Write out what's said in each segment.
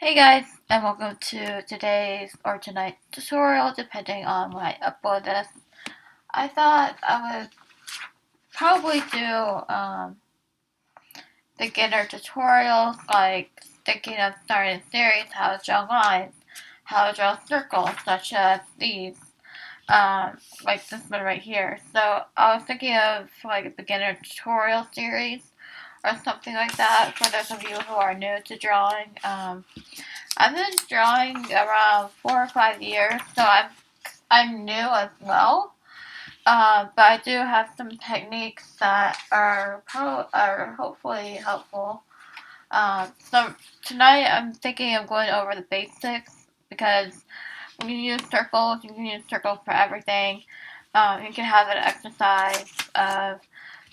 Hey guys, and welcome to today's or tonight's tutorial, depending on when I upload this. I thought I would probably do beginner tutorials, like thinking of starting a series, how to draw lines, how to draw circles, such as these, like this one right here. So I was thinking of like a beginner tutorial series or something like that for those of you who are new to drawing. I've been drawing around 4 or 5 years, so I'm new as well. But I do have some techniques that are hopefully helpful. So tonight I'm thinking of going over the basics because when you use circles, you can use circles for everything. You can have an exercise of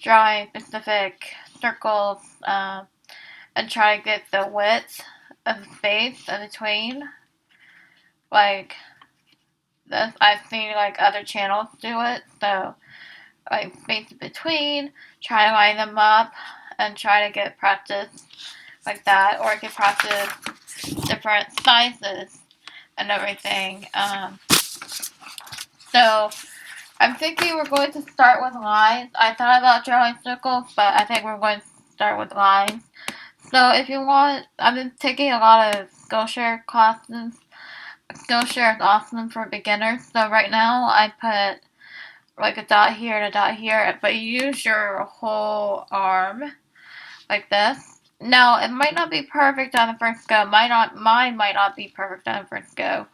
drawing specific circles and try to get the width of the space in between. Like this, I've seen like other channels do it. So like space in between, try to line them up, and try to get practice like that, or get practice different sizes and everything. So I'm thinking we're going to start with lines. I thought about drawing circles, but I think we're going to start with lines. So if you want, I've been taking a lot of Skillshare classes. Skillshare is awesome for beginners. So right now I put like a dot here and a dot here, but you use your whole arm like this. Now it might not be perfect on the first go. Mine might not be perfect on the first go,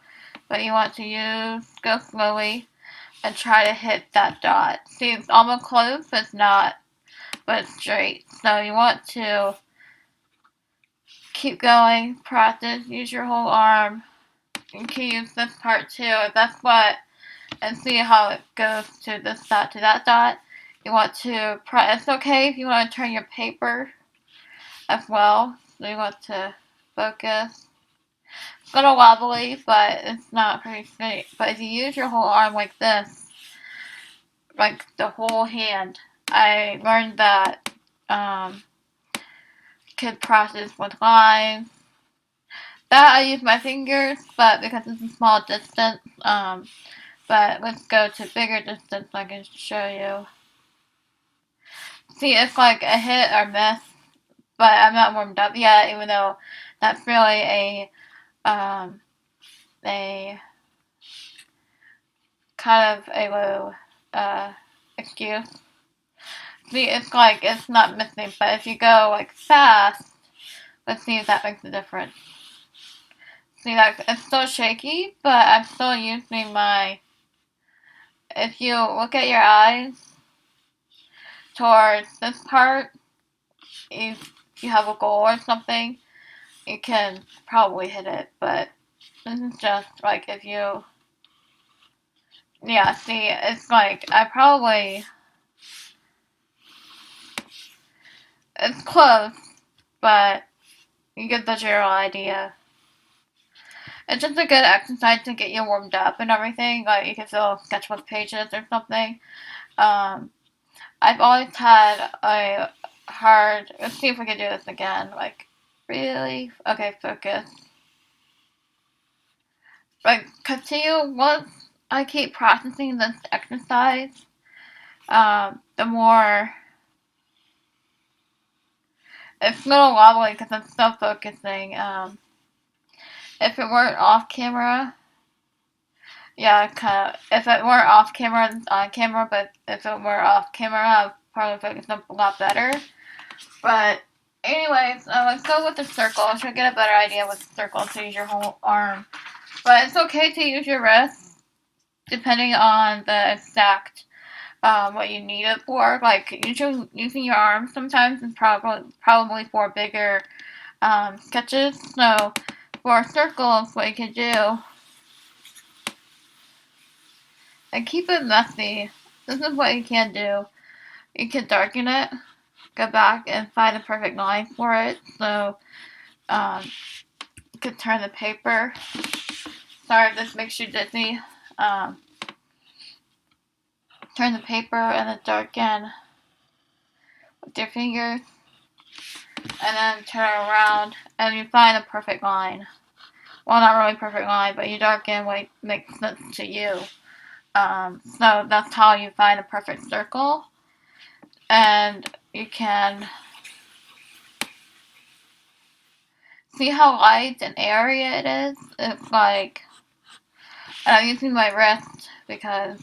but you want to go slowly and try to hit that dot. See, it's almost close, but it's not, but it's straight. So you want to keep going, practice, use your whole arm. You can use this part too. If that's what, and see how it goes to this dot to that dot. You want to press. It's okay if you want to turn your paper as well. So you want to focus. It's a little wobbly, but it's not very straight. But if you use your whole arm like this, like the whole hand, I learned that could practice with lines. That I use my fingers, but because it's a small distance, but let's go to bigger distance so I can show you. See, it's like a hit or miss, but I'm not warmed up yet, even though that's really a kind of a low excuse. See, it's like it's not missing, but if you go like fast, let's see if that makes a difference. See, that it's still shaky, but I'm still using my. If you look at your eyes towards this part, if you have a goal or something, you can probably hit it, but this is just like if you, yeah, see, it's like it's close, but you get the general idea. It's just a good exercise to get you warmed up and everything. Like you can fill sketchbook pages or something. Um, I've always had a hard. Let's see if we can do this again. Like really, okay, focus. Like continue once I keep practicing this exercise. The more it's a little wobbly because I'm still focusing. If it weren't off camera, yeah, kind of. If it weren't off camera, it's on camera. But if it were off camera, I'd probably focus up a lot better. But anyways, let's go with the circle. I should get a better idea with the circle to use your whole arm. But it's okay to use your wrist, depending on the exact what you need it for. Like using your arm sometimes is probably for bigger sketches. So for circles, what you can do and keep it messy. This is what you can do. You can darken it, go back and find the perfect line for it. So you can turn the paper. Sorry if this makes you dizzy. Um, Turn the paper and then darken with your fingers. And then turn it around and you find the perfect line. well, not really perfect line, but you darken what makes sense to you. So that's how you find a perfect circle, and you can see how light and airy it is. It's like, and I'm using my wrist because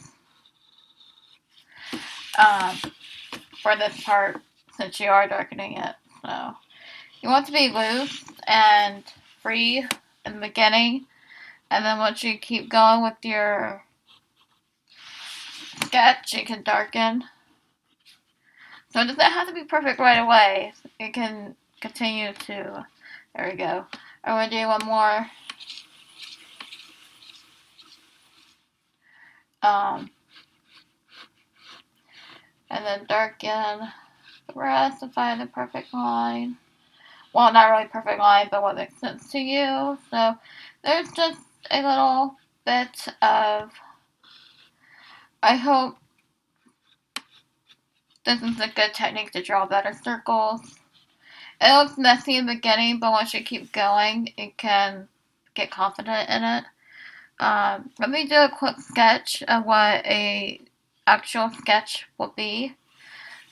um, for this part, since you are darkening it. So you want to be loose and free in the beginning, and then once you keep going with your sketch, you can darken. So it doesn't have to be perfect right away. It can continue to. There we go. I'm gonna do one more. Um, and then darken the rest and find the perfect line. Well, not really perfect line, but what makes sense to you. So there's just a little bit of. I hope this is a good technique to draw better circles. It looks messy in the beginning, but once you keep going, you can get confident in it. Let me do a quick sketch of what a actual sketch will be.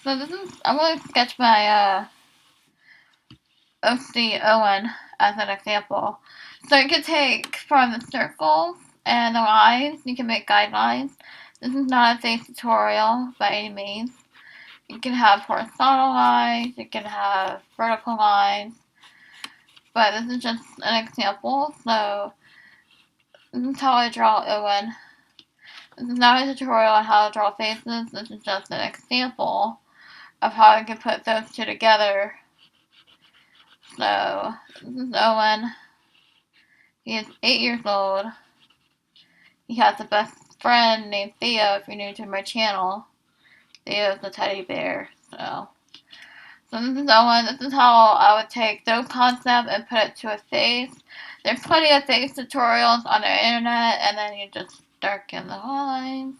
So this is, I'm going to sketch my OC Owen as an example. So you can take from the circles and the lines, you can make guidelines. This is not a face tutorial by any means. You can have horizontal lines, you can have vertical lines, but this is just an example. So this is how I draw Owen. This is not a tutorial on how to draw faces, this is just an example of how I can put those two together. So, this is Owen. He is 8 years old. He has a best friend named Theo, if you're new to my channel. Theo is a teddy bear, so this is Owen. This is how I would take those concepts and put it to a face. There's plenty of face tutorials on the internet, and then you just darken the lines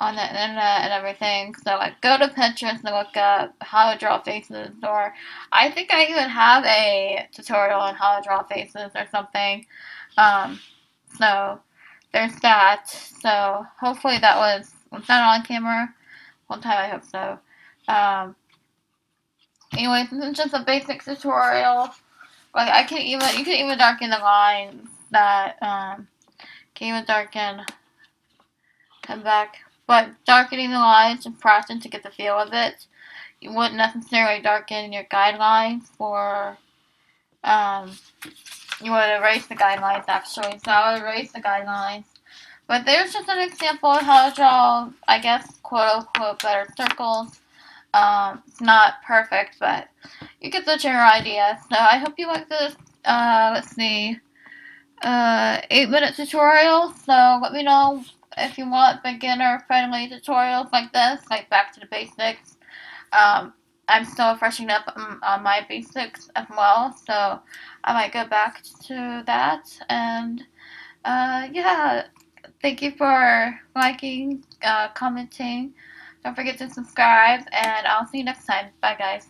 on the internet and everything. So like go to Pinterest and look up how to draw faces, or I think I even have a tutorial on how to draw faces or something. So there's that. So hopefully that was that on camera? One time I hope so. Um, anyways, this is just a basic tutorial. Like I can even you can even darken the lines that can even darken come back. But darkening the lines is practice to get the feel of it. You wouldn't necessarily darken your guidelines for you would erase the guidelines actually. So I would erase the guidelines. But there's just an example of how to draw, I guess, quote unquote better circles. It's not perfect, but you get the general idea. So I hope you like this, let's see, 8-minute tutorial. So let me know if you want beginner friendly tutorials like this, like back to the basics. I'm still freshening up on my basics as well, so I might go back to that. And yeah, thank you for liking, commenting. Don't forget to subscribe, and I'll see you next time. Bye, guys.